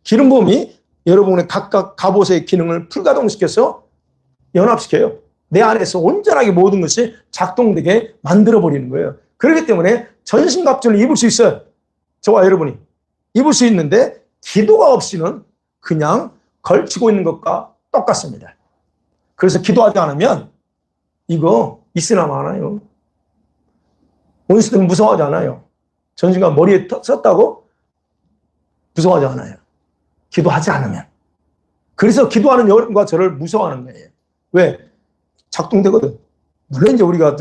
기름 부음이 여러분의 각각 갑옷의 기능을 풀가동시켜서 연합시켜요. 내 안에서 온전하게 모든 것이 작동되게 만들어버리는 거예요. 그렇기 때문에 전신갑주를 입을 수 있어요. 저와 여러분이. 입을 수 있는데 기도가 없이는 그냥 걸치고 있는 것과 똑같습니다. 그래서 기도하지 않으면 이거 있으나 마나요. 원수들은 무서워하지 않아요. 전신갑 머리에 썼다고 무서워하지 않아요. 기도하지 않으면. 그래서 기도하는 여러분과 저를 무서워하는 거예요. 왜? 작동되거든. 물론 이제 우리가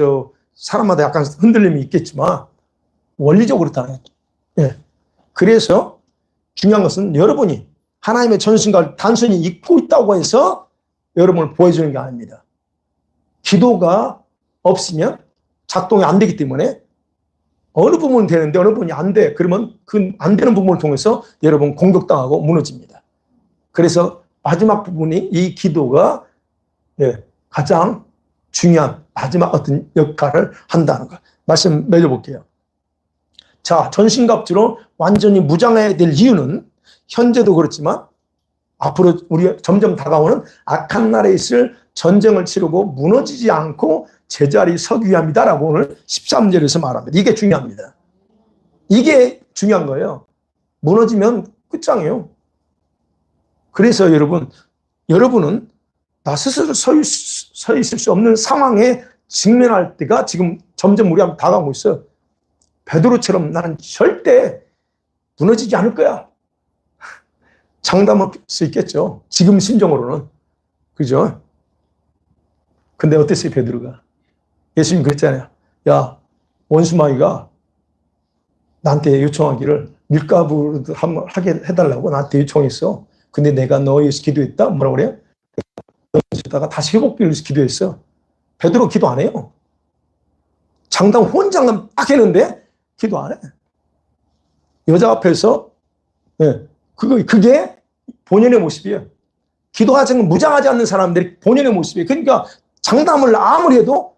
사람마다 약간 흔들림이 있겠지만 원리적으로 그렇다는 거예요. 예. 그래서 중요한 것은 여러분이 하나님의 전신갑을 단순히 입고 있다고 해서 여러분을 보여주는 게 아닙니다. 기도가 없으면 작동이 안 되기 때문에 어느 부분은 되는데 어느 부분이 안 돼. 그러면 그 안 되는 부분을 통해서 여러분 공격당하고 무너집니다. 그래서 마지막 부분이 이 기도가 가장 중요한 마지막 어떤 역할을 한다는 것. 말씀 맺어볼게요. 자, 전신갑주로 완전히 무장해야 될 이유는 현재도 그렇지만 앞으로 우리 점점 다가오는 악한 날에 있을 전쟁을 치르고 무너지지 않고 제자리 서기 위함이다라고 오늘 13절에서 말합니다. 이게 중요합니다. 이게 중요한 거예요. 무너지면 끝장이에요. 그래서 여러분은 나 스스로 서 있을 수 없는 상황에 직면할 때가 지금 점점 우리한테 다가오고 있어요. 베드로처럼 나는 절대 무너지지 않을 거야. 장담할 수 있겠죠. 지금 심정으로는. 그죠? 근데 어땠어요, 베드로가? 예수님 그랬잖아요. 야, 원수마귀가 나한테 요청하기를 밀가부를 한번 하게 해달라고 나한테 요청했어. 근데 내가 너에 위해서 기도했다. 뭐라고 그래요? 다가 다시 회복기를 위해서 기도했어. 베드로 기도 안 해요. 장담 혼장감 딱 했는데 기도 안 해. 여자 앞에서 그게 본연의 모습이에요. 기도하지 않고 무장하지 않는 사람들이 본연의 모습이에요. 그러니까 장담을 아무리 해도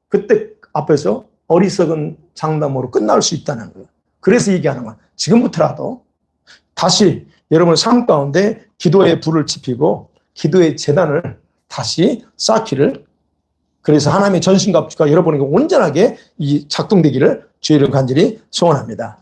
그때 앞에서 어리석은 장담으로 끝날 수 있다는 거예요. 그래서 얘기하는 거야. 지금부터라도 다시 여러분 삶 가운데 기도의 불을 지피고 기도의 재단을 다시 쌓기를, 그래서 하나님의 전신갑주가 여러분에게 온전하게 이 작동되기를 주의를 간절히 소원합니다.